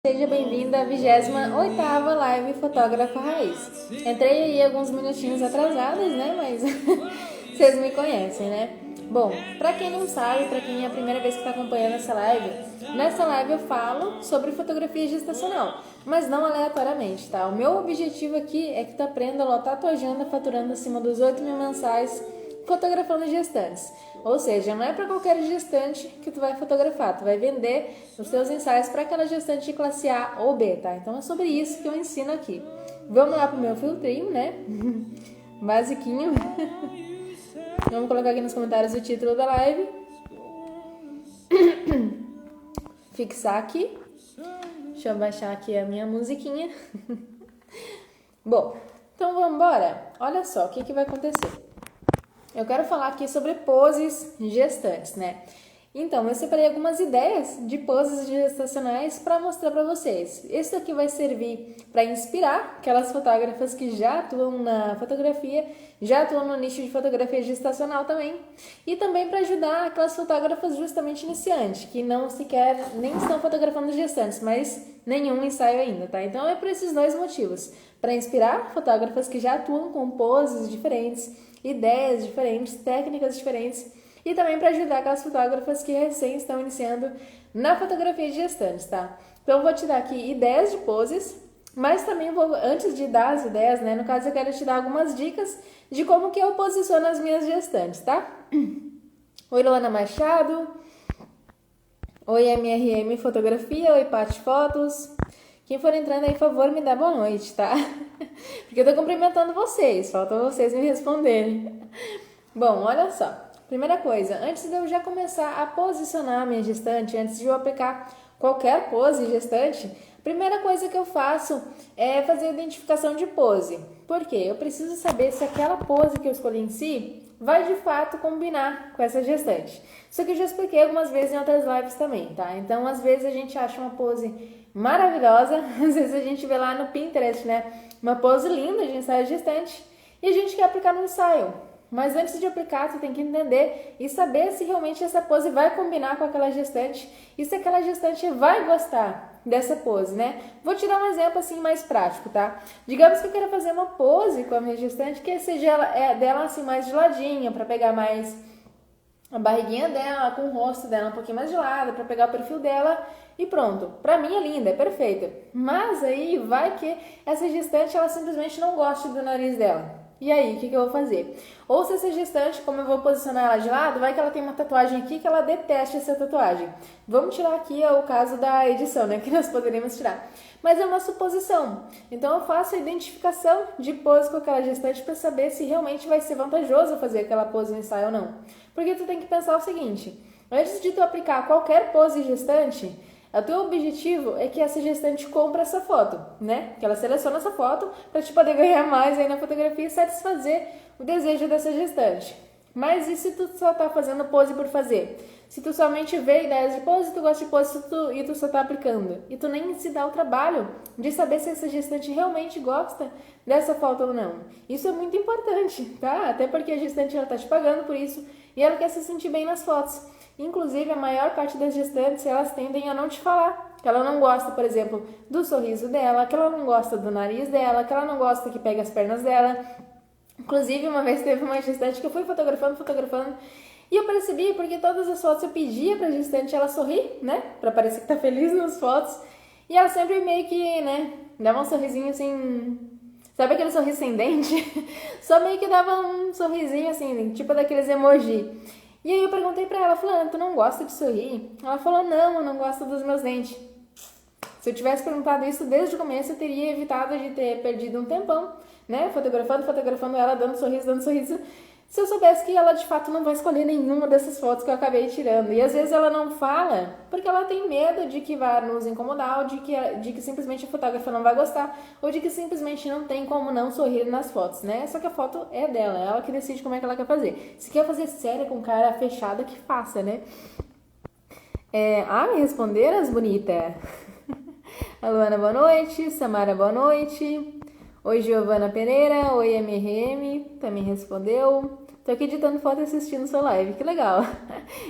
Seja bem-vinda à 28ª Live Fotógrafa Raiz. Entrei aí alguns minutinhos atrasadas, né? Mas vocês me conhecem, né? Bom, pra quem não sabe, pra quem é a primeira vez que tá acompanhando essa live, nessa live eu falo sobre fotografia gestacional, mas não aleatoriamente, tá? O meu objetivo aqui é que tu aprenda a lotar tua agenda faturando acima dos 8.000 mensais fotografando gestantes. Ou seja, não é para qualquer gestante que tu vai fotografar, tu vai vender os teus ensaios para aquela gestante de classe A ou B, tá? Então é sobre isso que eu ensino aqui. Vamos lá pro meu filtrinho, né? Basiquinho. Vamos colocar aqui nos comentários o título da live. Fixar aqui. Deixa eu baixar aqui a minha musiquinha. Bom, então vamos embora. Olha só o que vai acontecer. Eu quero falar aqui sobre poses gestantes, né? Então, eu separei algumas ideias de poses gestacionais para mostrar para vocês. Isso aqui vai servir para inspirar aquelas fotógrafas que já atuam na fotografia, já atuam no nicho de fotografia gestacional também, e também para ajudar aquelas fotógrafas justamente iniciantes, que não sequer nem estão fotografando gestantes, mas nenhum ensaio ainda, tá? Então, é por esses dois motivos. Para inspirar fotógrafas que já atuam com poses diferentes, ideias diferentes, técnicas diferentes, e também para ajudar aquelas fotógrafas que recém estão iniciando na fotografia de gestantes, tá? Então eu vou te dar aqui ideias de poses, mas também vou, antes de dar as ideias, né, no caso eu quero te dar algumas dicas de como que eu posiciono as minhas gestantes, tá? Oi, Luana Machado. Oi, MRM Fotografia. Oi, Paty Fotos. Quem for entrando aí, por favor, me dá boa noite, tá? Porque eu tô cumprimentando vocês, falta vocês me responderem. Bom, olha só. Primeira coisa, antes de eu já começar a posicionar a minha gestante, antes de eu aplicar qualquer pose gestante, a primeira coisa que eu faço é fazer a identificação de pose. Por quê? Eu preciso saber se aquela pose que eu escolhi em si vai de fato combinar com essa gestante. Isso aqui eu já expliquei algumas vezes em outras lives também, tá? Então, às vezes a gente acha uma pose maravilhosa, às vezes a gente vê lá no Pinterest, né? Uma pose linda de ensaio gestante e a gente quer aplicar no ensaio. Mas antes de aplicar, você tem que entender e saber se realmente essa pose vai combinar com aquela gestante e se aquela gestante vai gostar dessa pose, né? Vou te dar um exemplo assim mais prático, tá? Digamos que eu quero fazer uma pose com a minha gestante que seja dela assim mais de ladinho, para pegar mais a barriguinha dela, com o rosto dela um pouquinho mais de lado, para pegar o perfil dela e pronto. Pra mim é linda, é perfeita. Mas aí vai que essa gestante ela simplesmente não gosta do nariz dela. E aí, o que eu vou fazer? Ou se essa gestante, como eu vou posicionar ela de lado, vai que ela tem uma tatuagem aqui que ela detesta essa tatuagem. Vamos tirar aqui o caso da edição, né? Que nós poderíamos tirar. Mas é uma suposição. Então eu faço a identificação de pose com aquela gestante para saber se realmente vai ser vantajoso fazer aquela pose no ensaio ou não. Porque tu tem que pensar o seguinte, antes de tu aplicar qualquer pose gestante, o teu objetivo é que essa gestante compre essa foto, né? Que ela selecione essa foto para te poder ganhar mais aí na fotografia e satisfazer o desejo dessa gestante. Mas e se tu só tá fazendo pose por fazer? Se tu somente vê ideias de pose, tu gosta de pose e tu só tá aplicando. E tu nem se dá o trabalho de saber se essa gestante realmente gosta dessa foto ou não. Isso é muito importante, tá? Até porque a gestante ela tá te pagando por isso e ela quer se sentir bem nas fotos. Inclusive, a maior parte das gestantes, elas tendem a não te falar que ela não gosta, por exemplo, do sorriso dela, que ela não gosta do nariz dela, que ela não gosta que pegue as pernas dela. Inclusive, uma vez teve uma gestante que eu fui fotografando, e eu percebi, porque todas as fotos eu pedia pra gestante ela sorrir, né, pra parecer que tá feliz nas fotos, e ela sempre meio que, né, dava um sorrisinho assim, sabe aquele sorriso sem dente? Só meio que dava um sorrisinho assim, tipo daqueles emoji. E aí eu perguntei pra ela, Fulana, tu não gosta de sorrir? Ela falou, não, eu não gosto dos meus dentes. Se eu tivesse perguntado isso desde o começo, eu teria evitado de ter perdido um tempão, né? Fotografando ela, dando sorriso. Se eu soubesse que ela de fato não vai escolher nenhuma dessas fotos que eu acabei tirando. E às vezes ela não fala porque ela tem medo de que vai nos incomodar, ou de que simplesmente a fotógrafa não vai gostar, ou de que simplesmente não tem como não sorrir nas fotos, né? Só que a foto é dela, é ela que decide como é que ela quer fazer. Se quer fazer séria com cara fechada, que faça, né? Me responderam as bonitas? A Luana, boa noite. Samara, boa noite. Oi, Giovana Pereira. Oi, MRM. Também respondeu. Tô aqui editando foto e assistindo sua live, que legal.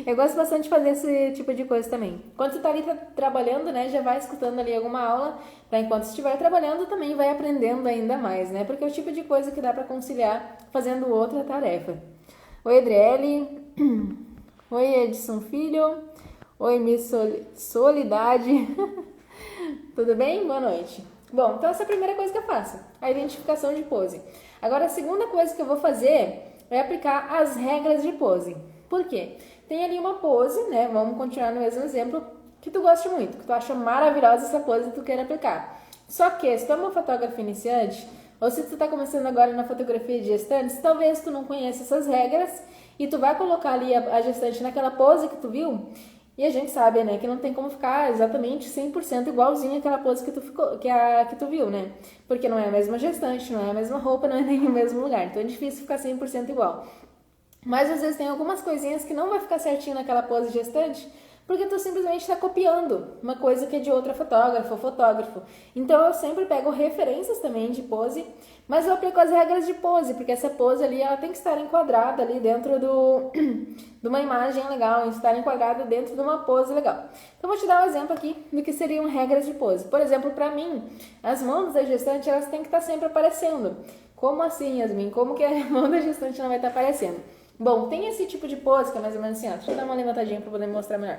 Eu gosto bastante de fazer esse tipo de coisa também. Quando você tá ali trabalhando, né, já vai escutando ali alguma aula, para enquanto estiver trabalhando também vai aprendendo ainda mais, né? Porque é o tipo de coisa que dá para conciliar fazendo outra tarefa. Oi, Adriele. Oi, Edson Filho. Oi, Miss Solidade. Tudo bem? Boa noite. Bom, então essa é a primeira coisa que eu faço, a identificação de pose. Agora, a segunda coisa que eu vou fazer é aplicar as regras de pose. Por quê? Tem ali uma pose, né? Vamos continuar no mesmo exemplo, que tu gosta muito, que tu acha maravilhosa essa pose e tu quer aplicar. Só que, se tu é uma fotógrafa iniciante, ou se tu tá começando agora na fotografia de gestantes, talvez tu não conheça essas regras e tu vai colocar ali a gestante naquela pose que tu viu. E a gente sabe, né, que não tem como ficar exatamente 100% igualzinho àquela pose que tu viu, né? Porque não é a mesma gestante, não é a mesma roupa, não é nem o mesmo lugar. Então é difícil ficar 100% igual. Mas às vezes tem algumas coisinhas que não vai ficar certinho naquela pose gestante, porque tu simplesmente está copiando uma coisa que é de outra fotógrafa ou fotógrafo. Então eu sempre pego referências também de pose, mas eu aplico as regras de pose, porque essa pose ali ela tem que estar enquadrada ali dentro de uma imagem legal, estar enquadrada dentro de uma pose legal. Então vou te dar um exemplo aqui do que seriam regras de pose. Por exemplo, para mim, as mãos da gestante elas têm que estar sempre aparecendo. Como assim, Yasmin? Como que a mão da gestante não vai estar aparecendo? Bom, tem esse tipo de pose que é mais ou menos assim, ó. Deixa eu dar uma levantadinha para poder mostrar melhor.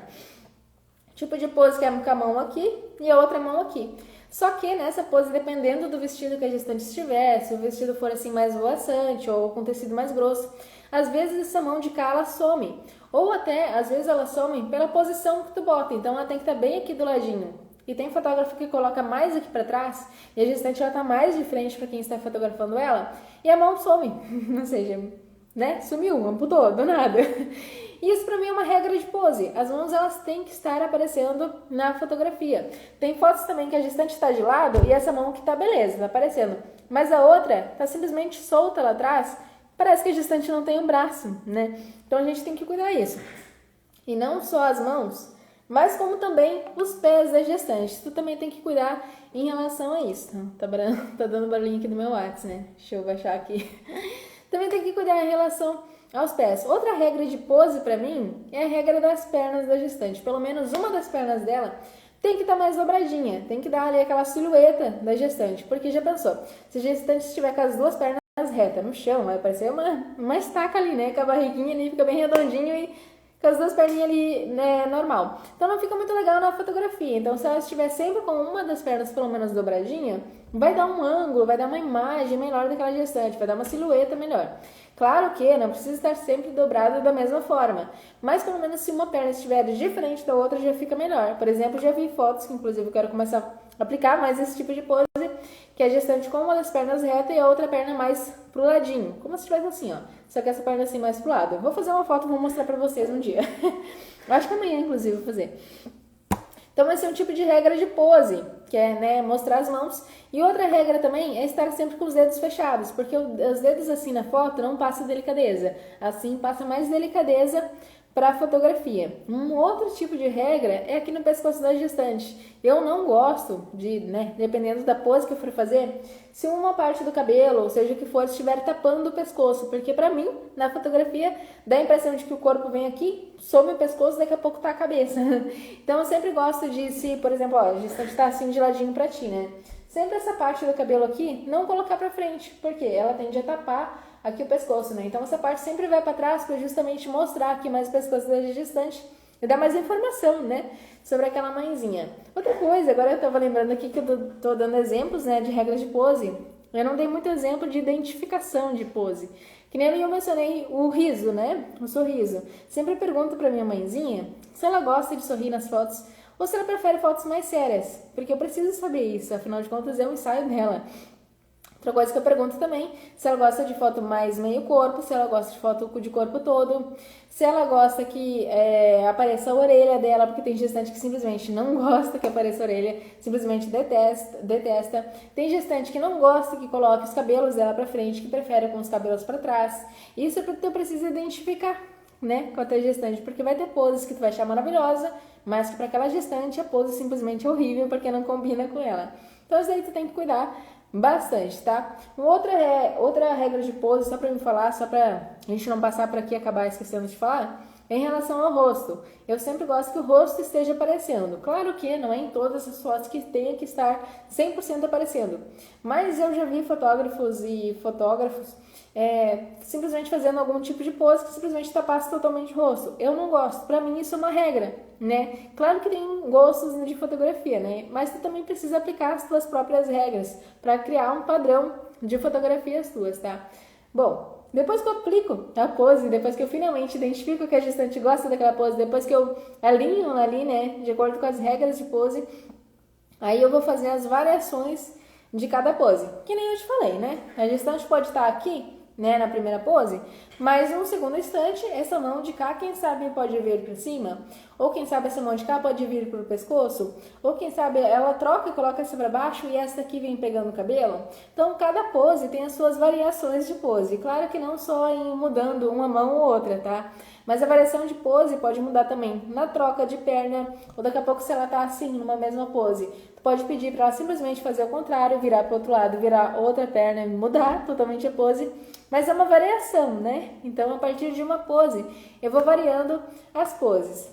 Tipo de pose que é com a mão aqui e a outra mão aqui. Só que nessa pose, dependendo do vestido que a gestante estiver, se o vestido for assim mais voaçante ou com tecido mais grosso, às vezes essa mão de cá ela some. Ou até, às vezes ela some pela posição que tu bota. Então ela tem que estar bem aqui do ladinho. E tem fotógrafo que coloca mais aqui para trás e a gestante ela tá mais de frente para quem está fotografando ela e a mão some. Ou seja, né? Sumiu, amputou, do nada. Isso pra mim é uma regra de pose. As mãos elas têm que estar aparecendo na fotografia. Tem fotos também que a gestante está de lado e essa mão que tá beleza, tá aparecendo. Mas a outra tá simplesmente solta lá atrás. Parece que a gestante não tem um braço, né? Então a gente tem que cuidar disso. E não só as mãos, mas como também os pés da gestante. Tu também tem que cuidar em relação a isso. Tá dando barulhinho aqui no meu WhatsApp, né? Deixa eu baixar aqui. Também tem que cuidar em relação aos pés. Outra regra de pose pra mim é a regra das pernas da gestante. Pelo menos uma das pernas dela tem que estar mais dobradinha. Tem que dar ali aquela silhueta da gestante. Porque já pensou, se a gestante estiver com as duas pernas retas no chão, vai parecer uma estaca ali, né? Com a barriguinha ali, fica bem redondinho e com as duas perninhas ali, né, normal. Então não fica muito legal na fotografia. Então se ela estiver sempre com uma das pernas pelo menos dobradinha, vai dar um ângulo, vai dar uma imagem melhor daquela gestante, vai dar uma silhueta melhor. Claro que não precisa estar sempre dobrado da mesma forma, mas pelo menos se uma perna estiver diferente da outra já fica melhor. Por exemplo, já vi fotos que inclusive eu quero começar a aplicar mais esse tipo de pose, que é a gestante com uma das pernas reta e a outra perna mais pro ladinho, como se estivesse assim, ó. Só que essa perna assim mais pro lado. Eu vou fazer uma foto e vou mostrar pra vocês um dia. Eu acho que amanhã, inclusive, vou fazer. Então, esse é um tipo de regra de pose, que é, né, mostrar as mãos. E outra regra também é estar sempre com os dedos fechados, porque os dedos assim na foto não passa delicadeza. Assim, passa mais delicadeza para a fotografia. Um outro tipo de regra é aqui no pescoço da gestante. Eu não gosto de, né, dependendo da pose que eu for fazer, se uma parte do cabelo, ou seja o que for, estiver tapando o pescoço, porque para mim, na fotografia, dá a impressão de que o corpo vem aqui, some o pescoço, daqui a pouco tá a cabeça. Então eu sempre gosto de, se, por exemplo, ó, a gestante tá assim de ladinho pra ti, né? Sempre essa parte do cabelo aqui, não colocar pra frente, porque ela tende a tapar aqui o pescoço, né? Então essa parte sempre vai para trás para justamente mostrar aqui mais o pescoço da gestante e dar mais informação, né, sobre aquela mãezinha. Outra coisa, agora eu tava lembrando aqui que eu tô dando exemplos, né, de regras de pose. Eu não dei muito exemplo de identificação de pose. Que nem eu mencionei o riso, né, o sorriso. Sempre pergunto pra minha mãezinha se ela gosta de sorrir nas fotos ou se ela prefere fotos mais sérias, porque eu preciso saber isso, afinal de contas é um ensaio dela. Outra coisa que eu pergunto também, se ela gosta de foto mais meio corpo, se ela gosta de foto de corpo todo, se ela gosta que apareça a orelha dela, porque tem gestante que simplesmente não gosta que apareça a orelha, simplesmente detesta. Tem gestante que não gosta que coloque os cabelos dela pra frente, que prefere com os cabelos pra trás. Isso é porque tu precisa identificar, né, com a tua gestante, porque vai ter poses que tu vai achar maravilhosa, mas que para aquela gestante a pose simplesmente é horrível porque não combina com ela. Então isso daí tu tem que cuidar bastante, tá? Outra regra de pose, só pra me falar, só pra gente não passar por aqui e acabar esquecendo de falar, em relação ao rosto. Eu sempre gosto que o rosto esteja aparecendo. Claro que não é em todas as fotos que tenha que estar 100% aparecendo. Mas eu já vi fotógrafos simplesmente fazendo algum tipo de pose que simplesmente tapasse totalmente o rosto. Eu não gosto. Pra mim isso é uma regra, né? Claro que tem gostos de fotografia, né? Mas tu também precisa aplicar as tuas próprias regras para criar um padrão de fotografias tuas, tá? Bom, depois que eu aplico a pose, depois que eu finalmente identifico que a gestante gosta daquela pose, depois que eu alinho ali, né, de acordo com as regras de pose, aí eu vou fazer as variações de cada pose. Que nem eu te falei, né? A gestante pode estar aqui, né, na primeira pose, mas no segundo instante, essa mão de cá, quem sabe pode vir para cima, ou quem sabe essa mão de cá pode vir para o pescoço, ou quem sabe ela troca e coloca essa para baixo e essa aqui vem pegando o cabelo. Então, cada pose tem as suas variações de pose. Claro que não só em mudando uma mão ou outra, tá? Mas a variação de pose pode mudar também na troca de perna, ou daqui a pouco se ela tá assim, numa mesma pose, tu pode pedir para ela simplesmente fazer o contrário, virar para o outro lado, virar outra perna, mudar totalmente a pose. Mas é uma variação, né? Então, a partir de uma pose, eu vou variando as poses.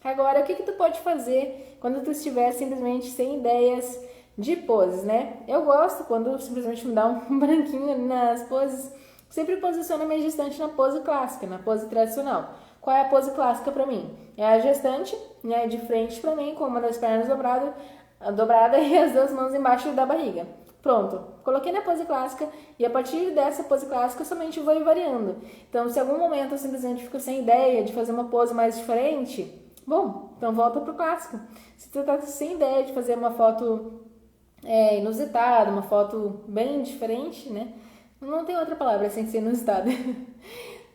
Agora, o que tu pode fazer quando tu estiver simplesmente sem ideias de poses, né? Eu gosto quando simplesmente me dá um branquinho nas poses, sempre posiciono a minha gestante na pose clássica, na pose tradicional. Qual é a pose clássica para mim? É a gestante, né, de frente para mim, com uma das pernas dobrada e as duas mãos embaixo da barriga. Pronto, coloquei na pose clássica e a partir dessa pose clássica eu somente vou ir variando. Então, se em algum momento eu simplesmente fico sem ideia de fazer uma pose mais diferente, bom, então volta pro clássico. Se tu tá sem ideia de fazer uma foto inusitada, uma foto bem diferente, né? Não tem outra palavra sem ser inusitada.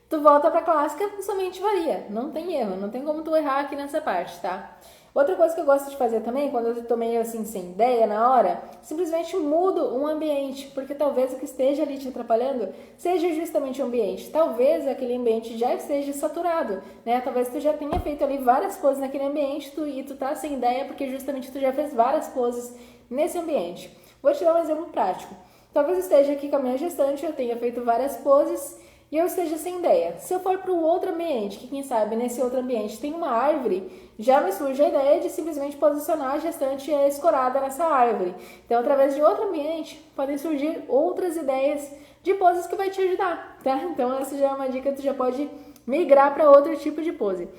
Tu volta pra clássica e somente varia. Não tem erro, não tem como tu errar aqui nessa parte, tá? Outra coisa que eu gosto de fazer também, quando eu tô meio assim sem ideia na hora, simplesmente mudo um ambiente, porque talvez o que esteja ali te atrapalhando seja justamente o ambiente. Talvez aquele ambiente já esteja saturado, né? Talvez tu já tenha feito ali várias poses naquele ambiente e tu tá sem ideia porque justamente tu já fez várias poses nesse ambiente. Vou te dar um exemplo prático. Talvez eu esteja aqui com a minha gestante, eu tenha feito várias poses e eu esteja sem ideia. Se eu for para o outro ambiente, que quem sabe nesse outro ambiente tem uma árvore, já me surge a ideia de simplesmente posicionar a gestante escorada nessa árvore. Então, através de outro ambiente, podem surgir outras ideias de poses que vai te ajudar, tá? Então, essa já é uma dica, tu já pode migrar para outro tipo de pose.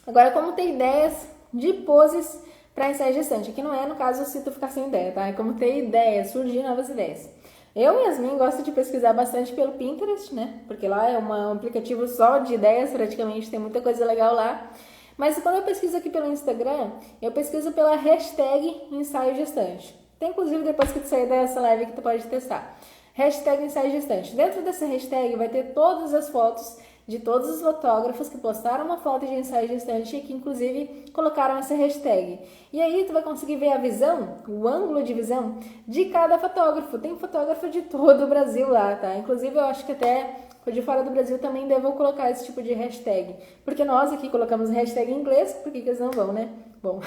Agora, como ter ideias de poses para ensaio gestante? Aqui não é, no caso, se tu ficar sem ideia, tá? É como ter ideias, surgir novas ideias. Eu, Yasmin, gosto de pesquisar bastante pelo Pinterest, né? Porque lá é um aplicativo só de ideias, praticamente, tem muita coisa legal lá. Mas quando eu pesquiso aqui pelo Instagram, eu pesquiso pela hashtag ensaio gestante. Tem inclusive depois que tu sair dessa live que tu pode testar. Hashtag ensaio gestante. Dentro dessa hashtag vai ter todas as fotos de todos os fotógrafos que postaram uma foto de ensaio gestante e que inclusive colocaram essa hashtag. E aí tu vai conseguir ver a visão, o ângulo de visão de cada fotógrafo. Tem fotógrafo de todo o Brasil lá, tá? Inclusive eu acho que até de fora do Brasil também devo colocar esse tipo de hashtag. Porque nós aqui colocamos hashtag em inglês, por que eles não vão, né? Bom,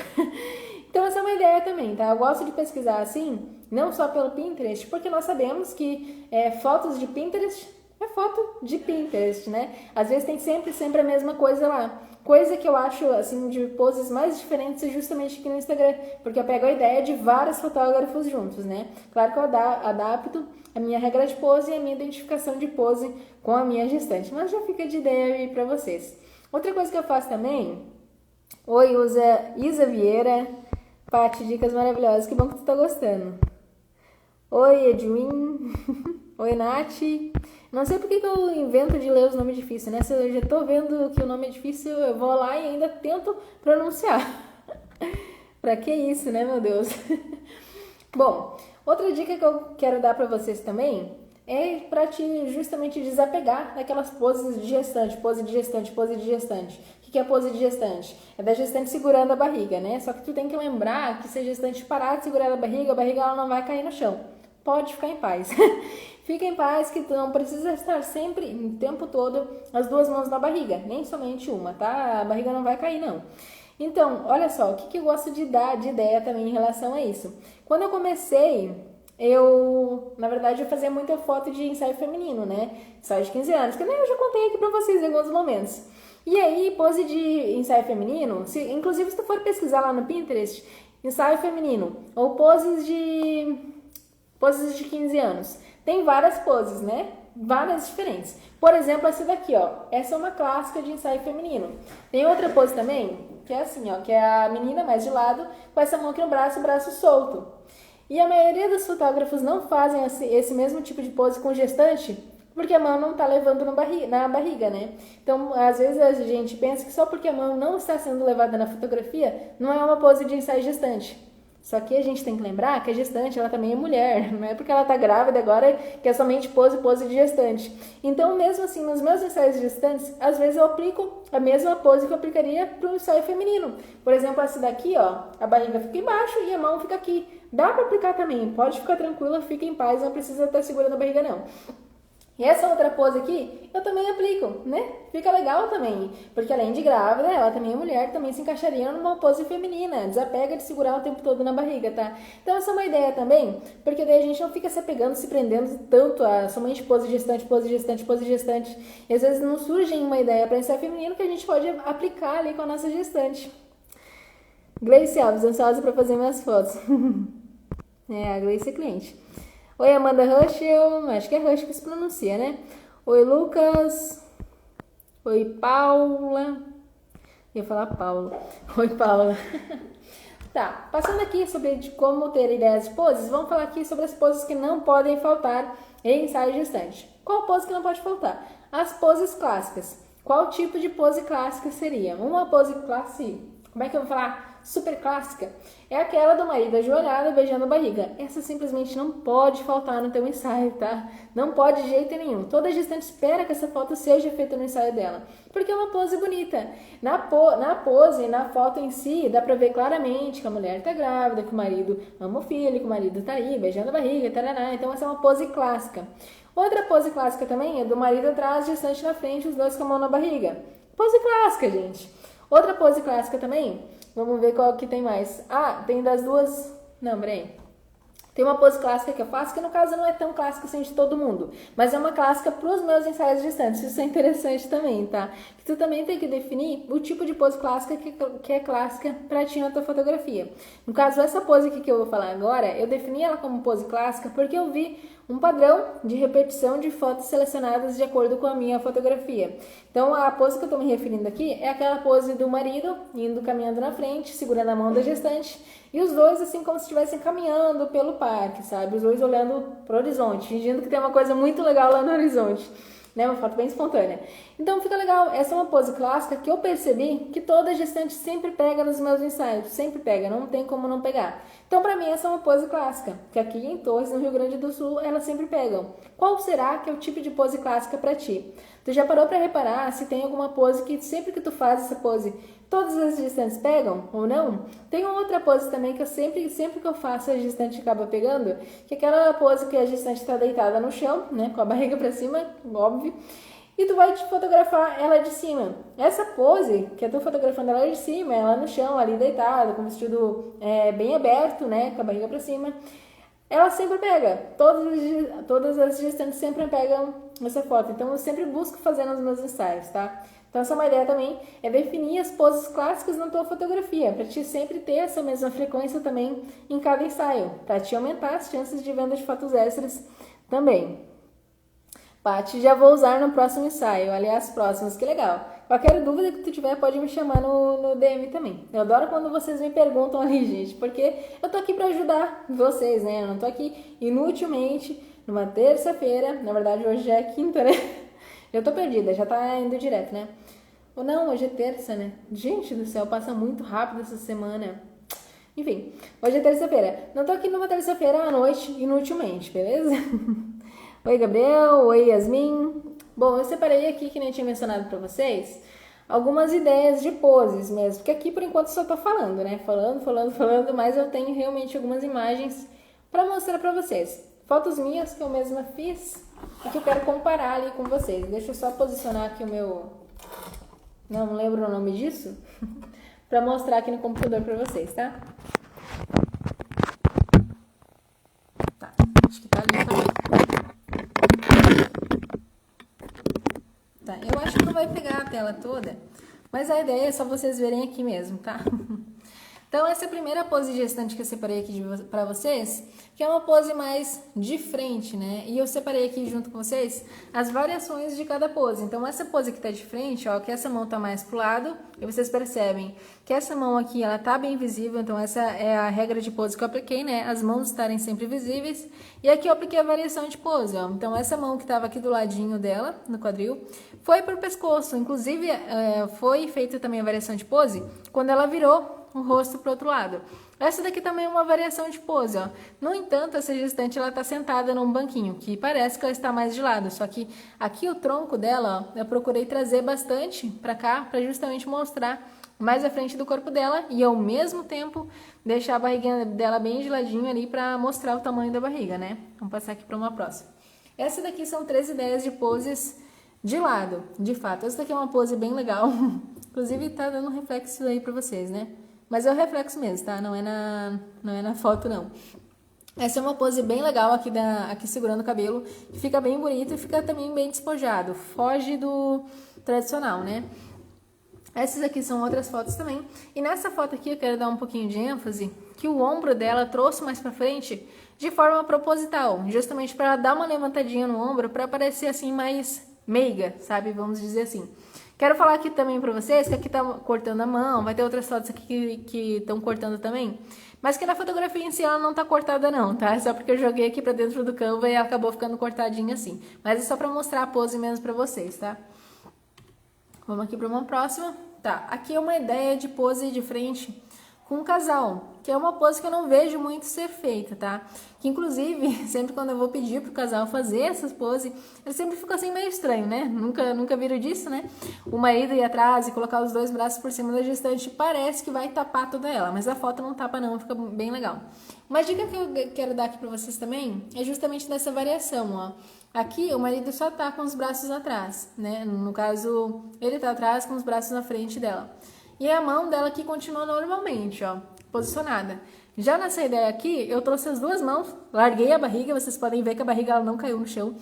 então essa é uma ideia também, tá? Eu gosto de pesquisar assim, não só pelo Pinterest, porque nós sabemos que fotos de Pinterest é foto de Pinterest, né? Às vezes tem sempre a mesma coisa lá. Coisa que eu acho, assim, de poses mais diferentes é justamente aqui no Instagram, porque eu pego a ideia de vários fotógrafos juntos, né? Claro que eu adapto a minha regra de pose e a minha identificação de pose com a minha gestante, mas já fica de ideia aí pra vocês. Outra coisa que eu faço também, oi, Isa Vieira, Paty, dicas maravilhosas, que bom que tu tá gostando. Oi, Edwin, oi, Nath. Não sei porque que eu invento de ler os nomes difíceis, né? Se eu já tô vendo que o nome é difícil, eu vou lá e ainda tento pronunciar. Pra que isso, né, meu Deus? Bom, outra dica que eu quero dar pra vocês também é pra te justamente desapegar daquelas poses de gestante, pose de gestante, pose de gestante. O que é pose de gestante? É da gestante segurando a barriga, né? Só que tu tem que lembrar que se a gestante parar de segurar a barriga ela não vai cair no chão. Pode ficar em paz. Fica em paz que tu não precisa estar sempre, o tempo todo, as duas mãos na barriga. Nem somente uma, tá? A barriga não vai cair, não. Então, olha só, o que eu gosto de dar de ideia também em relação a isso. Quando eu comecei, na verdade, eu fazia muita foto de ensaio feminino, né? Ensaio de 15 anos, que nem eu já contei aqui pra vocês em alguns momentos. E aí, pose de ensaio feminino, inclusive se tu for pesquisar lá no Pinterest, ensaio feminino, ou poses de 15 anos, tem várias poses, né? Várias diferentes. Por exemplo, essa daqui, ó. Essa é uma clássica de ensaio feminino. Tem outra pose também, que é assim, ó, que é a menina mais de lado, com essa mão aqui no braço, o braço solto. E a maioria dos fotógrafos não fazem esse mesmo tipo de pose com gestante, porque a mão não está levando na barriga, né? Então, às vezes a gente pensa que só porque a mão não está sendo levada na fotografia, não é uma pose de ensaio gestante. Só que a gente tem que lembrar que a gestante, ela também é mulher, não é porque ela está grávida agora que é somente pose de gestante. Então, mesmo assim, nos meus ensaios gestantes, às vezes eu aplico a mesma pose que eu aplicaria para um ensaio feminino. Por exemplo, essa daqui, ó, a barriga fica embaixo e a mão fica aqui. Dá para aplicar também, pode ficar tranquila, fica em paz, não precisa estar segurando a barriga não. E essa outra pose aqui, eu também aplico, né? Fica legal também, porque além de grávida, ela também é mulher, também se encaixaria numa pose feminina, desapega de segurar o tempo todo na barriga, tá? Então essa é uma ideia também, porque daí a gente não fica se apegando, se prendendo tanto a somente pose gestante, pose gestante, pose gestante. E às vezes não surge uma ideia para ensaio feminino que a gente pode aplicar ali com a nossa gestante. Gleice Alves, ansiosa para fazer minhas fotos. A Gleice é cliente. Oi, Amanda Ruschel, acho que é Ruschel que se pronuncia, né? Oi, Lucas. Oi, Paula. Eu ia falar Paulo. Oi, Paula. Tá, passando aqui sobre como ter ideias de poses, vamos falar aqui sobre as poses que não podem faltar em ensaio gestante. Qual pose que não pode faltar? As poses clássicas. Qual tipo de pose clássica seria? Uma pose clássica, como é que eu vou falar? Super clássica, é aquela do marido ajoelhado beijando a barriga. Essa simplesmente não pode faltar no teu ensaio, tá? Não pode de jeito nenhum. Toda gestante espera que essa foto seja feita no ensaio dela, porque é uma pose bonita. Na pose, na foto em si, dá pra ver claramente que a mulher tá grávida, que o marido ama o filho, que o marido tá aí beijando a barriga, tarará. Então essa é uma pose clássica. Outra pose clássica também é do marido atrás, gestante na frente, os dois com a mão na barriga. Pose clássica, gente. Outra pose clássica também, vamos ver qual que tem mais. Ah, tem das duas... Não, peraí. Tem uma pose clássica que eu faço, que no caso não é tão clássica assim de todo mundo, mas é uma clássica para os meus ensaios gestantes. Isso é interessante também, tá? Que tu também tem que definir o tipo de pose clássica que é clássica para ti na tua fotografia. No caso, essa pose aqui que eu vou falar agora, eu defini ela como pose clássica porque eu vi um padrão de repetição de fotos selecionadas de acordo com a minha fotografia. Então, a pose que eu estou me referindo aqui é aquela pose do marido indo caminhando na frente, segurando a mão da gestante, e os dois assim como se estivessem caminhando pelo parque, sabe? Os dois olhando para o horizonte, fingindo que tem uma coisa muito legal lá no horizonte. Né? Uma foto bem espontânea. Então fica legal. Essa é uma pose clássica que eu percebi que toda gestante sempre pega nos meus ensaios. Sempre pega, não tem como não pegar. Então pra mim essa é uma pose clássica, que aqui em Torres, no Rio Grande do Sul, elas sempre pegam. Qual será que é o tipo de pose clássica pra ti? Tu já parou pra reparar se tem alguma pose que sempre que tu faz essa pose, todas as gestantes pegam ou não? Tem uma outra pose também que eu sempre que eu faço a gestante acaba pegando, que é aquela pose que a gestante está deitada no chão, né, com a barriga para cima, óbvio, e tu vai te fotografar ela de cima. Essa pose, que eu tô fotografando ela de cima, ela no chão, ali deitada, com o vestido bem aberto, né, com a barriga para cima, ela sempre pega. Todas as gestantes sempre pegam essa foto. Então eu sempre busco fazer nos meus ensaios, tá? Então essa é uma ideia também, é definir as poses clássicas na tua fotografia, para te sempre ter essa mesma frequência também em cada ensaio, para te aumentar as chances de venda de fotos extras também. Paty, já vou usar no próximo ensaio, aliás, próximos, que legal. Qualquer dúvida que tu tiver, pode me chamar no DM também. Eu adoro quando vocês me perguntam ali, gente, porque eu tô aqui para ajudar vocês, né? Eu não tô aqui inutilmente, numa terça-feira, na verdade hoje já é quinta, né? Eu tô perdida, já tá indo direto, né? Ou não, hoje é terça, né? Gente do céu, passa muito rápido essa semana. Enfim, hoje é terça-feira. Não tô aqui numa terça-feira à noite, inutilmente, beleza? Oi, Gabriel. Oi, Yasmin. Bom, eu separei aqui, que nem tinha mencionado pra vocês, algumas ideias de poses mesmo, porque aqui por enquanto só tô falando, né? Falando, mas eu tenho realmente algumas imagens pra mostrar pra vocês. Fotos minhas que eu mesma fiz e que eu quero comparar ali com vocês. Deixa eu só posicionar aqui o meu... Não lembro o nome disso. pra mostrar aqui no computador pra vocês, tá? Tá, acho que tá ali também. Tá, eu acho que não vai pegar a tela toda, mas a ideia é só vocês verem aqui mesmo, tá? Então, essa é a primeira pose de gestante que eu separei aqui pra vocês, que é uma pose mais de frente, né? E eu separei aqui junto com vocês as variações de cada pose. Então, essa pose que tá de frente, ó, que essa mão tá mais pro lado, e vocês percebem que essa mão aqui, ela tá bem visível, então essa é a regra de pose que eu apliquei, né? As mãos estarem sempre visíveis. E aqui eu apliquei a variação de pose, ó. Então, essa mão que tava aqui do ladinho dela, no quadril, foi pro pescoço. Inclusive, foi feita também a variação de pose quando ela virou o rosto pro outro lado. Essa daqui também é uma variação de pose, ó. No entanto, essa gestante, ela tá sentada num banquinho, que parece que ela está mais de lado, só que aqui o tronco dela, ó, eu procurei trazer bastante pra cá, pra justamente mostrar mais a frente do corpo dela e ao mesmo tempo deixar a barriguinha dela bem de ladinho ali pra mostrar o tamanho da barriga, né? Vamos passar aqui pra uma próxima. Essa daqui são 3 ideias de poses de lado, de fato. Essa daqui é uma pose bem legal, inclusive tá dando um reflexo aí pra vocês, né? Mas é o reflexo mesmo, tá? Não é na foto, não. Essa é uma pose bem legal aqui segurando o cabelo. Que fica bem bonito e fica também bem despojado. Foge do tradicional, né? Essas aqui são outras fotos também. E nessa foto aqui eu quero dar um pouquinho de ênfase que o ombro dela trouxe mais pra frente de forma proposital. Justamente para dar uma levantadinha no ombro para parecer assim mais meiga, sabe? Vamos dizer assim. Quero falar aqui também pra vocês que aqui tá cortando a mão, vai ter outras fotos aqui que estão cortando também, mas que na fotografia em si ela não tá cortada não, tá? É só porque eu joguei aqui pra dentro do Canva e ela acabou ficando cortadinha assim. Mas é só pra mostrar a pose mesmo pra vocês, tá? Vamos aqui pra uma próxima. Tá, aqui é uma ideia de pose de frente com um casal, que é uma pose que eu não vejo muito ser feita, tá? Que inclusive, sempre quando eu vou pedir pro casal fazer essas poses, ele sempre fica assim meio estranho, né? Nunca viram disso, né? O marido ir atrás e colocar os 2 braços por cima da gestante parece que vai tapar toda ela, mas a foto não tapa não, fica bem legal. Uma dica que eu quero dar aqui pra vocês também é justamente dessa variação, ó. Aqui o marido só tá com os braços atrás, né? No caso, ele tá atrás com os braços na frente dela. E a mão dela aqui continua normalmente, ó, posicionada. Já nessa ideia aqui, eu trouxe as 2 mãos, larguei a barriga, vocês podem ver que a barriga ela não caiu no chão.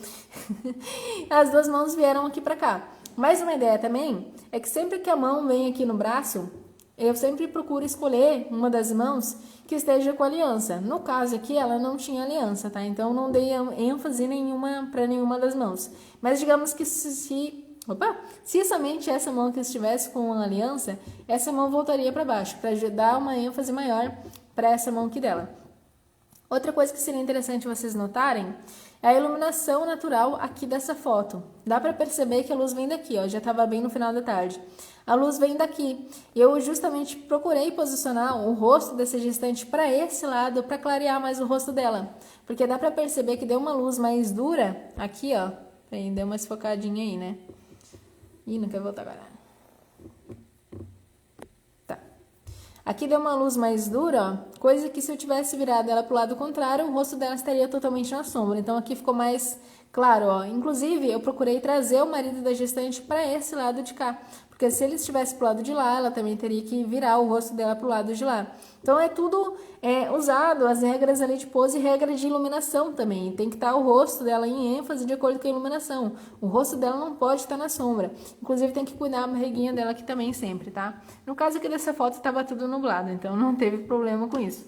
As 2 mãos vieram aqui pra cá. Mais uma ideia também é que sempre que a mão vem aqui no braço, eu sempre procuro escolher uma das mãos que esteja com aliança. No caso aqui, ela não tinha aliança, tá? Então, não dei ênfase nenhuma para nenhuma das mãos. Mas digamos que se somente essa mão que estivesse com uma aliança, essa mão voltaria para baixo, para dar uma ênfase maior para essa mão aqui dela. Outra coisa que seria interessante vocês notarem é a iluminação natural aqui dessa foto. Dá para perceber que a luz vem daqui, ó, já estava bem no final da tarde. A luz vem daqui. Eu justamente procurei posicionar o rosto dessa gestante para esse lado, para clarear mais o rosto dela. Porque dá para perceber que deu uma luz mais dura aqui, ó. Deu uma esfocadinha aí, né? Ih, não quer voltar agora. Tá. Aqui deu uma luz mais dura, ó. Coisa que se eu tivesse virado ela pro lado contrário, o rosto dela estaria totalmente na sombra. Então aqui ficou mais claro, ó. Inclusive, eu procurei trazer o marido da gestante para esse lado de cá. Porque se ele estivesse pro lado de lá, ela também teria que virar o rosto dela pro lado de lá. Então é tudo usado, as regras ali de pose e regra de iluminação também. Tem que estar o rosto dela em ênfase de acordo com a iluminação. O rosto dela não pode estar na sombra. Inclusive tem que cuidar a barriguinha dela aqui também sempre, tá? No caso aqui dessa foto estava tudo nublado, então não teve problema com isso.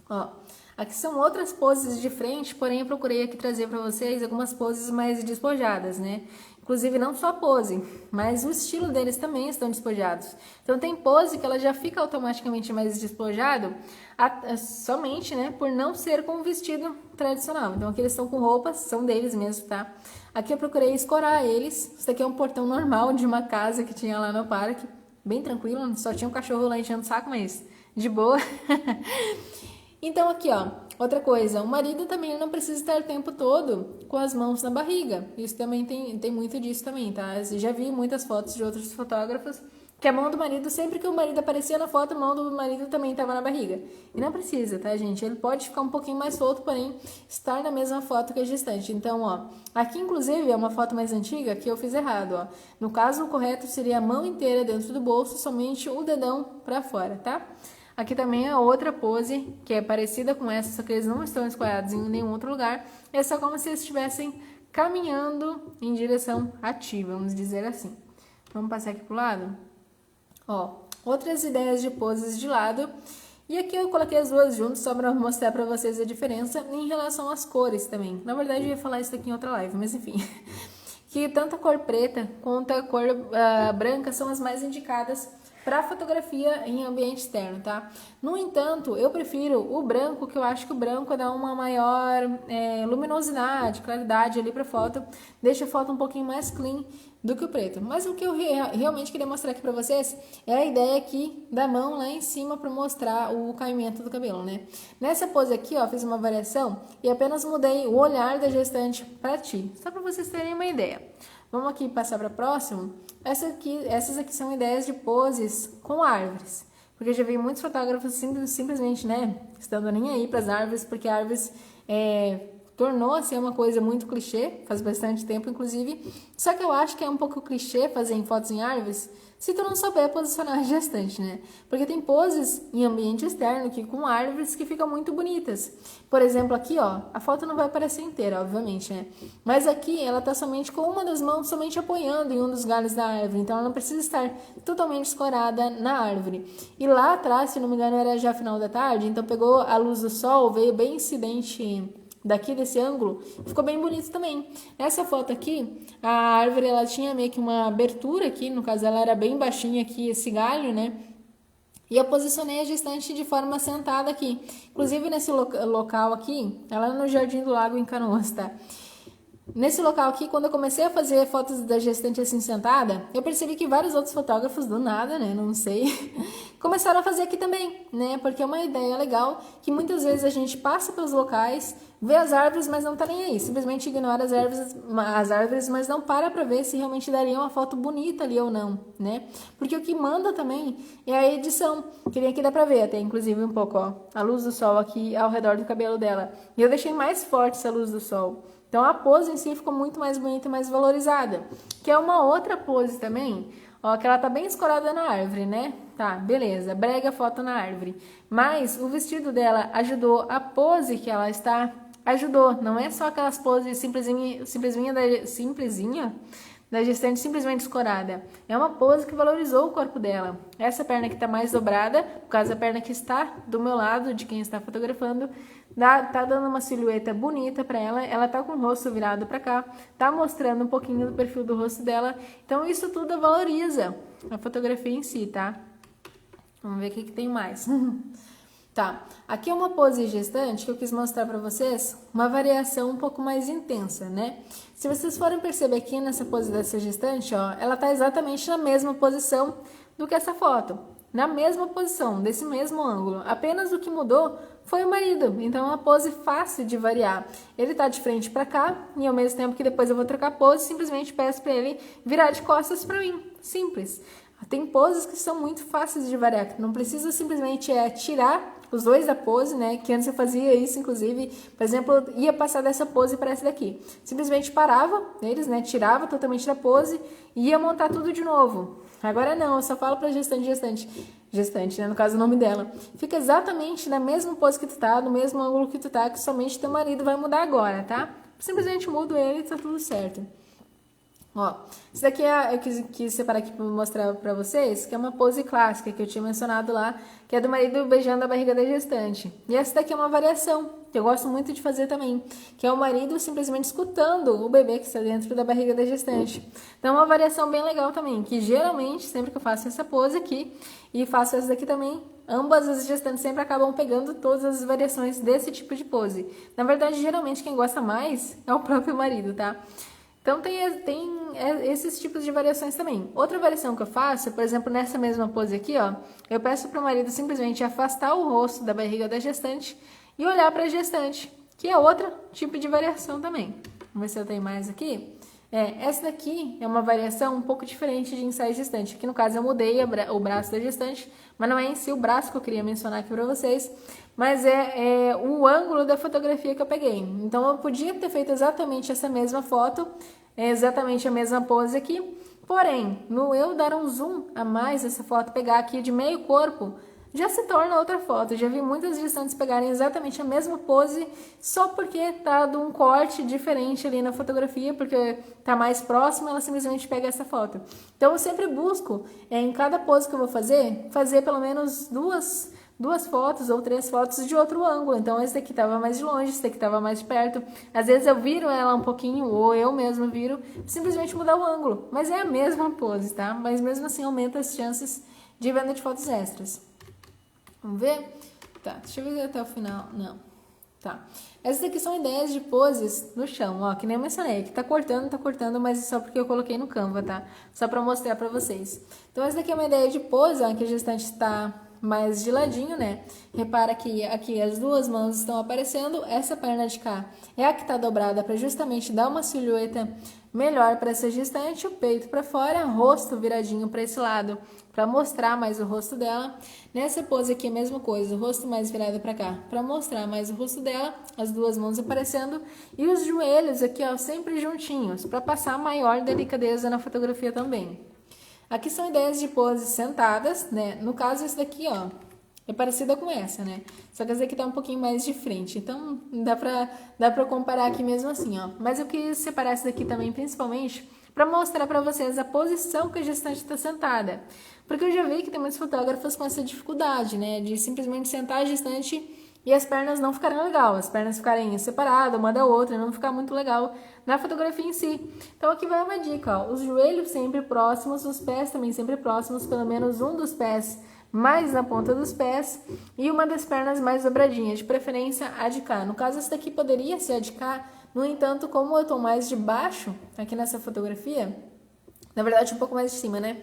Ó, aqui são outras poses de frente, porém eu procurei aqui trazer para vocês algumas poses mais despojadas, né? Inclusive não só a pose, mas o estilo deles também estão despojados. Então tem pose que ela já fica automaticamente mais despojado somente, né, por não ser com um vestido tradicional. Então aqui eles estão com roupas, são deles mesmo, tá? Aqui eu procurei escorar eles. Isso daqui é um portão normal de uma casa que tinha lá no parque, bem tranquilo, só tinha um cachorro lá enchendo o saco, mas de boa. Então aqui, ó, outra coisa, o marido também não precisa estar o tempo todo com as mãos na barriga. Isso também tem muito disso também, tá? Eu já vi muitas fotos de outros fotógrafos que a mão do marido, sempre que o marido aparecia na foto, a mão do marido também estava na barriga. E não precisa, tá, gente? Ele pode ficar um pouquinho mais solto, porém estar na mesma foto que a gestante. Então, ó, aqui inclusive é uma foto mais antiga que eu fiz errado, ó. No caso, o correto seria a mão inteira dentro do bolso, somente o dedão para fora, tá? Aqui também é outra pose, que é parecida com essa, só que eles não estão escorados em nenhum outro lugar. É só como se eles estivessem caminhando em direção ativa, vamos dizer assim. Vamos passar aqui pro lado? Ó, outras ideias de poses de lado. E aqui eu coloquei as duas juntas só para mostrar para vocês a diferença em relação às cores também. Na verdade, eu ia falar isso aqui em outra live, mas enfim. Que tanto a cor preta quanto a cor branca são as mais indicadas para fotografia em ambiente externo, tá? No entanto, eu prefiro o branco, que eu acho que o branco dá uma maior luminosidade, claridade ali para foto, deixa a foto um pouquinho mais clean do que o preto. Mas o que eu realmente queria mostrar aqui para vocês é a ideia aqui da mão lá em cima para mostrar o caimento do cabelo, né? Nessa pose aqui, ó, fiz uma variação e apenas mudei o olhar da gestante para ti, só para vocês terem uma ideia. Vamos aqui passar para a próxima. Essas aqui são ideias de poses com árvores. Porque eu já vi muitos fotógrafos simplesmente, né, estando nem aí para as árvores, porque árvores tornou-se uma coisa muito clichê, faz bastante tempo, inclusive. Só que eu acho que é um pouco clichê fazer em fotos em árvores, se tu não souber posicionar a gestante, né? Porque tem poses em ambiente externo que com árvores que ficam muito bonitas. Por exemplo, aqui, ó, a foto não vai aparecer inteira, obviamente, né? Mas aqui ela tá somente com uma das mãos somente apoiando em um dos galhos da árvore, então ela não precisa estar totalmente escorada na árvore. E lá atrás, se não me engano, era já final da tarde, então pegou a luz do sol, veio bem incidente daqui desse ângulo, ficou bem bonito também. Nessa foto aqui, a árvore ela tinha meio que uma abertura aqui, no caso ela era bem baixinha aqui, esse galho, né? E eu posicionei a gestante de forma sentada aqui. Inclusive nesse local aqui, ela é no Jardim do Lago em Canoas, tá? Nesse local aqui, quando eu comecei a fazer fotos da gestante assim sentada, eu percebi que vários outros fotógrafos do nada, né, não sei, começaram a fazer aqui também, né, porque é uma ideia legal que muitas vezes a gente passa pelos locais, vê as árvores, mas não tá nem aí, simplesmente ignora as árvores, mas não para ver se realmente daria uma foto bonita ali ou não, né, porque o que manda também é a edição, que nem aqui dá pra ver até, inclusive um pouco, ó, a luz do sol aqui ao redor do cabelo dela, e eu deixei mais forte essa luz do sol. Então a pose em si ficou muito mais bonita e mais valorizada. Que é uma outra pose também, ó, que ela tá bem escorada na árvore, né? Tá, beleza, brega foto na árvore. Mas o vestido dela ajudou, a pose que ela está ajudou. Não é só aquelas poses simplesinha da gestante simplesmente escorada. É uma pose que valorizou o corpo dela. Essa perna que está mais dobrada, por causa da perna que está do meu lado, de quem está fotografando, tá dando uma silhueta bonita para ela. Ela tá com o rosto virado para cá, tá mostrando um pouquinho do perfil do rosto dela. Então isso tudo valoriza a fotografia em si, tá? Vamos ver o que tem mais. Tá, aqui é uma pose gestante que eu quis mostrar para vocês uma variação um pouco mais intensa, né? Se vocês forem perceber aqui nessa pose dessa gestante, ó, ela tá exatamente na mesma posição do que essa foto. Na mesma posição, desse mesmo ângulo. Apenas o que mudou foi o marido. Então é uma pose fácil de variar. Ele tá de frente para cá e ao mesmo tempo que depois eu vou trocar pose, simplesmente peço para ele virar de costas para mim. Simples. Tem poses que são muito fáceis de variar. Não precisa simplesmente tirar os dois da pose, né? Que antes eu fazia isso, inclusive, por exemplo, eu ia passar dessa pose para essa daqui. Simplesmente parava eles, né? Tirava totalmente da pose e ia montar tudo de novo. Agora não, eu só falo para gestante, né? No caso o nome dela. Fica exatamente na mesma pose que tu tá, no mesmo ângulo que tu tá, que somente teu marido vai mudar agora, tá? Simplesmente mudo ele e tá tudo certo. Ó, isso daqui eu quis separar aqui para mostrar para vocês, que é uma pose clássica que eu tinha mencionado lá, que é do marido beijando a barriga da gestante. E essa daqui é uma variação, que eu gosto muito de fazer também, que é o marido simplesmente escutando o bebê que está dentro da barriga da gestante. Então é uma variação bem legal também, que geralmente, sempre que eu faço essa pose aqui, e faço essa daqui também, ambas as gestantes sempre acabam pegando todas as variações desse tipo de pose. Na verdade, geralmente quem gosta mais é o próprio marido, tá? Então tem esses tipos de variações também. Outra variação que eu faço, por exemplo, nessa mesma pose aqui, ó, eu peço para o marido simplesmente afastar o rosto da barriga da gestante e olhar para a gestante, que é outro tipo de variação também. Vamos ver se eu tenho mais aqui. Essa daqui é uma variação um pouco diferente de ensaio gestante. Aqui no caso eu mudei o braço da gestante, mas não é em si o braço que eu queria mencionar aqui para vocês, mas é o ângulo da fotografia que eu peguei. Então eu podia ter feito exatamente essa mesma foto, exatamente a mesma pose aqui, porém, no eu dar um zoom a mais nessa foto, pegar aqui de meio corpo, já se torna outra foto. Já vi muitas gestantes pegarem exatamente a mesma pose só porque tá de um corte diferente ali na fotografia, porque tá mais próximo, ela simplesmente pega essa foto. Então eu sempre busco, em cada pose que eu vou fazer pelo menos duas fotos ou 3 fotos de outro ângulo. Então esse daqui tava mais de longe, esse daqui tava mais de perto. Às vezes eu viro ela um pouquinho, ou eu mesmo viro, simplesmente mudar o ângulo. Mas é a mesma pose, tá? Mas mesmo assim aumenta as chances de venda de fotos extras. Vamos ver? Tá, deixa eu ver até o final. Não. Tá. Essas aqui são ideias de poses no chão, ó, que nem eu mencionei. Aqui tá cortando, mas é só porque eu coloquei no Canva, tá? Só pra mostrar pra vocês. Então, essa daqui é uma ideia de pose, ó, que a gestante tá mais de ladinho, né? Repara que aqui as duas mãos estão aparecendo, essa perna de cá é a que tá dobrada para justamente dar uma silhueta melhor para essa gestante, o peito para fora, rosto viradinho para esse lado, para mostrar mais o rosto dela. Nessa pose aqui a mesma coisa, o rosto mais virado para cá, para mostrar mais o rosto dela, as duas mãos aparecendo e os joelhos aqui, ó, sempre juntinhos, para passar maior delicadeza na fotografia também. Aqui são ideias de poses sentadas, né? No caso, esse daqui, ó, é parecida com essa, né? Só que essa daqui tá um pouquinho mais de frente. Então, dá pra comparar aqui mesmo assim, ó. Mas eu quis separar essa daqui também, principalmente, para mostrar para vocês a posição que a gestante está sentada. Porque eu já vi que tem muitos fotógrafos com essa dificuldade, né? De simplesmente sentar a gestante e as pernas não ficarem legal, as pernas ficarem separadas uma da outra, não ficar muito legal na fotografia em si. Então aqui vai uma dica, ó, os joelhos sempre próximos, os pés também sempre próximos, pelo menos um dos pés mais na ponta dos pés e uma das pernas mais dobradinhas, de preferência a de cá. No caso, essa daqui poderia ser a de cá, no entanto, como eu tô mais de baixo aqui nessa fotografia, na verdade um pouco mais de cima, né?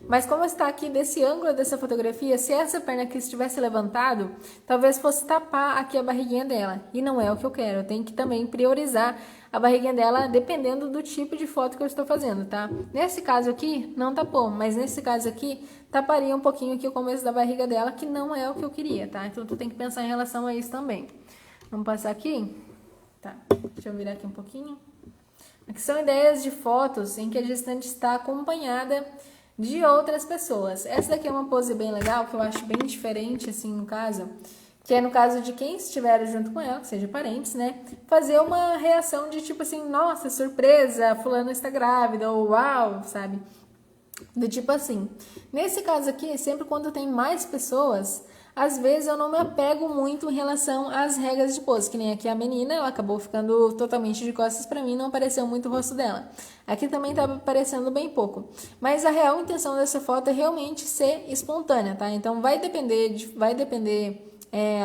Mas como está aqui desse ângulo dessa fotografia, se essa perna aqui estivesse levantado, talvez fosse tapar aqui a barriguinha dela. E não é o que eu quero, eu tenho que também priorizar a barriguinha dela dependendo do tipo de foto que eu estou fazendo, tá? Nesse caso aqui, não tapou, mas nesse caso aqui, taparia um pouquinho aqui o começo da barriga dela, que não é o que eu queria, tá? Então tu tem que pensar em relação a isso também. Vamos passar aqui? Tá, deixa eu virar aqui um pouquinho. Aqui são ideias de fotos em que a gestante está acompanhada de outras pessoas. Essa daqui é uma pose bem legal, que eu acho bem diferente, assim, no caso, que é no caso de quem estiver junto com ela, que seja parentes, né, fazer uma reação de tipo assim, nossa, surpresa, fulano está grávida, ou uau, sabe? Do tipo assim. Nesse caso aqui, sempre quando tem mais pessoas, às vezes eu não me apego muito em relação às regras de pose, que nem aqui a menina, ela acabou ficando totalmente de costas pra mim, não apareceu muito o rosto dela. Aqui também tá aparecendo bem pouco. Mas a real intenção dessa foto é realmente ser espontânea, tá? Então vai depender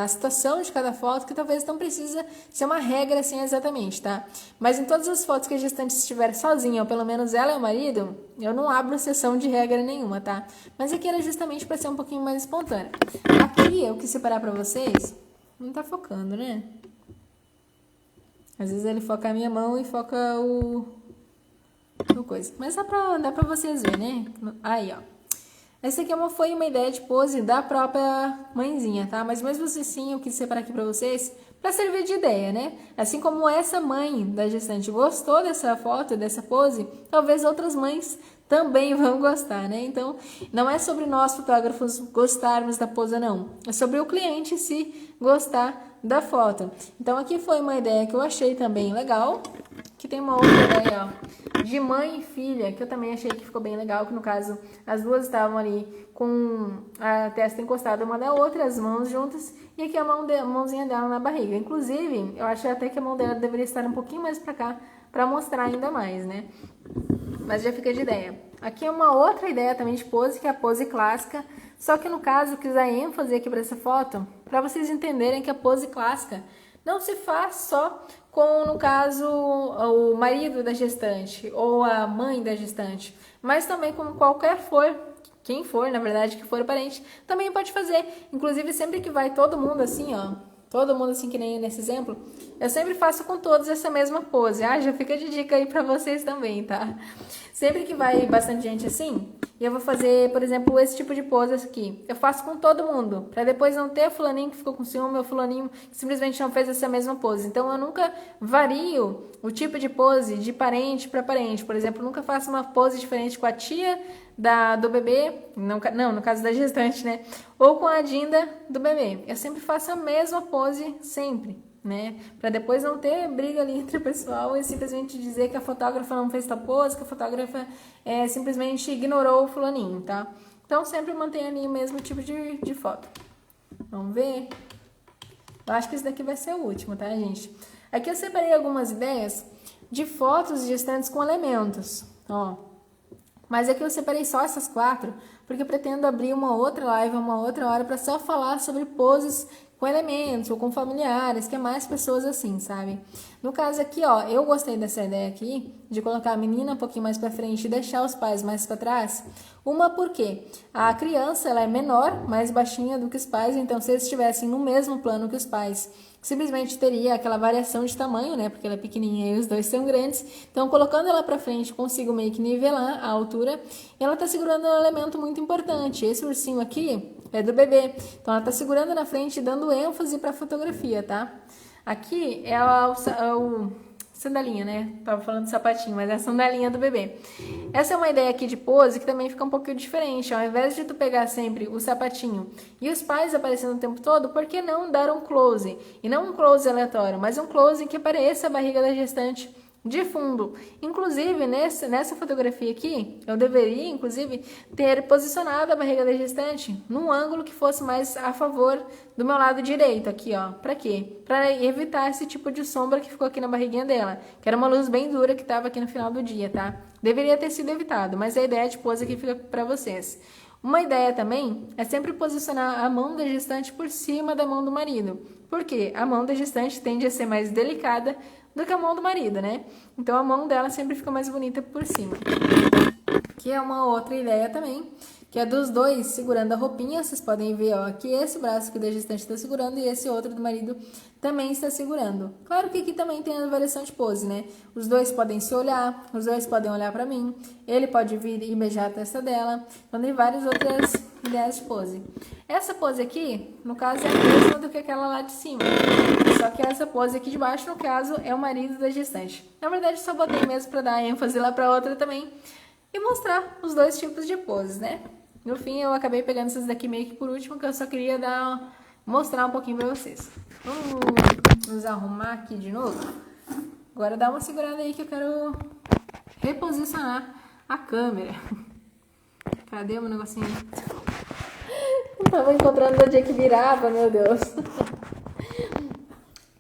a situação de cada foto, que talvez não precisa ser uma regra assim exatamente, tá? Mas em todas as fotos que a gestante estiver sozinha, ou pelo menos ela e o marido, eu não abro exceção de regra nenhuma, tá? Mas aqui era justamente para ser um pouquinho mais espontânea. Aqui eu quis separar para vocês, não tá focando, né? Às vezes ele foca a minha mão e foca o coisa. Mas dá pra vocês verem, né? Aí, ó. Essa aqui foi uma ideia de pose da própria mãezinha, tá? Mas mesmo assim, eu quis separar aqui pra vocês pra servir de ideia, né? Assim como essa mãe da gestante gostou dessa foto, dessa pose, talvez outras mães também vão gostar, né? Então, não é sobre nós fotógrafos gostarmos da pose, não. É sobre o cliente se gostar da foto. Então, aqui foi uma ideia que eu achei também legal. Aqui tem uma outra ideia, ó, de mãe e filha, que eu também achei que ficou bem legal, que no caso as duas estavam ali com a testa encostada uma na outra, as mãos juntas, e aqui a mãozinha dela na barriga. Inclusive, eu acho até que a mão dela deveria estar um pouquinho mais pra cá, pra mostrar ainda mais, né? Mas já fica de ideia. Aqui é uma outra ideia também de pose, que é a pose clássica, só que no caso eu quis dar ênfase aqui pra essa foto, pra vocês entenderem que a pose clássica não se faz só com, no caso, o marido da gestante ou a mãe da gestante, mas também com quem for, na verdade, que for o parente, também pode fazer. Inclusive, sempre que vai todo mundo assim, ó, todo mundo assim que nem nesse exemplo, eu sempre faço com todos essa mesma pose. Já fica de dica aí pra vocês também, tá? Sempre que vai bastante gente assim, e eu vou fazer, por exemplo, esse tipo de pose aqui. Eu faço com todo mundo, pra depois não ter o fulaninho que ficou com ciúme, o fulaninho que simplesmente não fez essa mesma pose. Então eu nunca vario o tipo de pose de parente pra parente. Por exemplo, eu nunca faço uma pose diferente com a tia do bebê, não, no caso da gestante, né? Ou com a Dinda do bebê. Eu sempre faço a mesma pose, sempre, né? Pra depois não ter briga ali entre o pessoal e simplesmente dizer que a fotógrafa não fez tal pose, que a fotógrafa simplesmente ignorou o fulaninho, tá? Então sempre mantenha ali o mesmo tipo de foto. Vamos ver? Eu acho que esse daqui vai ser o último, tá, gente? Aqui eu separei algumas ideias de fotos de gestantes com elementos, ó. Mas aqui eu separei só essas 4, porque eu pretendo abrir uma outra live, uma outra hora, para só falar sobre poses com elementos ou com familiares, que é mais pessoas assim, sabe? No caso aqui, ó, eu gostei dessa ideia aqui, de colocar a menina um pouquinho mais pra frente e deixar os pais mais pra trás. Uma porque a criança, ela é menor, mais baixinha do que os pais, então se eles estivessem no mesmo plano que os pais, simplesmente teria aquela variação de tamanho, né? Porque ela é pequenininha e os dois são grandes. Então, colocando ela pra frente, consigo meio que nivelar a altura. E ela tá segurando um elemento muito importante. Esse ursinho aqui é do bebê. Então, ela tá segurando na frente e dando ênfase pra fotografia, tá? Aqui é o sandalinha, né? Tava falando sapatinho, mas é a sandalinha do bebê. Essa é uma ideia aqui de pose que também fica um pouquinho diferente. Ao invés de tu pegar sempre o sapatinho e os pais aparecendo o tempo todo, por que não dar um close? E não um close aleatório, mas um close em que apareça a barriga da gestante de fundo. Inclusive, nessa fotografia aqui, eu deveria, inclusive, ter posicionado a barriga da gestante num ângulo que fosse mais a favor do meu lado direito, aqui, ó. Pra quê? Pra evitar esse tipo de sombra que ficou aqui na barriguinha dela, que era uma luz bem dura que tava aqui no final do dia, tá? Deveria ter sido evitado, mas a ideia de pose aqui fica pra vocês. Uma ideia também é sempre posicionar a mão da gestante por cima da mão do marido. Por quê? A mão da gestante tende a ser mais delicada do que a mão do marido, né? Então a mão dela sempre fica mais bonita por cima. Que é uma outra ideia também, que é dos dois segurando a roupinha. Vocês podem ver, ó, que esse braço aqui da gestante está segurando e esse outro do marido também está segurando. Claro que aqui também tem a variação de pose, né? Os dois podem se olhar, os dois podem olhar pra mim, ele pode vir e beijar a testa dela. Então tem várias outras ideias de pose. Essa pose aqui, no caso, é a mesma do que aquela lá de cima. Só que essa pose aqui de baixo, no caso, é o marido da gestante. Na verdade, só botei mesmo pra dar ênfase lá pra outra também e mostrar os dois tipos de poses, né? No fim, eu acabei pegando essas daqui meio que por último, que eu só queria mostrar um pouquinho pra vocês. Vamos nos arrumar aqui de novo. Agora dá uma segurada aí que eu quero reposicionar a câmera. Cadê o meu negocinho? Não tava encontrando onde é que virava, meu Deus.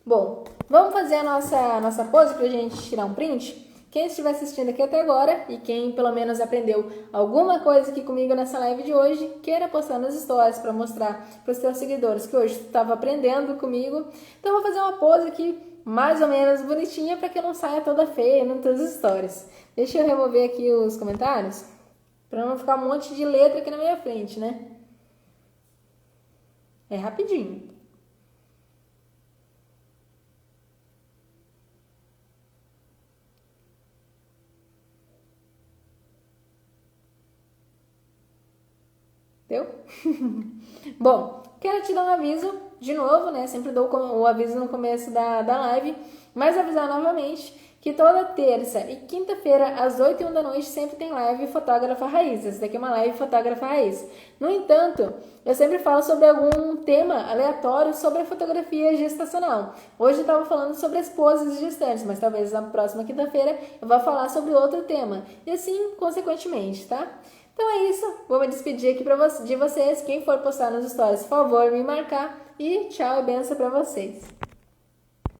Bom, vamos fazer a nossa pose pra gente tirar um print? Quem estiver assistindo aqui até agora e quem pelo menos aprendeu alguma coisa aqui comigo nessa live de hoje, queira postar nas stories para mostrar para os seus seguidores que hoje tu estava aprendendo comigo. Então eu vou fazer uma pose aqui mais ou menos bonitinha para que eu não saia toda feia nas tuas stories. Deixa eu remover aqui os comentários para não ficar um monte de letra aqui na minha frente, né? É rapidinho. Deu? Bom, quero te dar um aviso de novo, né? Sempre dou o aviso no começo da live, mas avisar novamente que toda terça e quinta-feira, às 8h01 da noite, sempre tem live Fotógrafa Raiz. Essa daqui é uma live Fotógrafa Raiz. No entanto, eu sempre falo sobre algum tema aleatório sobre a fotografia gestacional. Hoje eu estava falando sobre as poses gestantes, mas talvez na próxima quinta-feira eu vá falar sobre outro tema. E assim, consequentemente, tá? Então é isso, vou me despedir aqui de vocês. Quem for postar nos stories, por favor, me marcar. E tchau e benção pra vocês.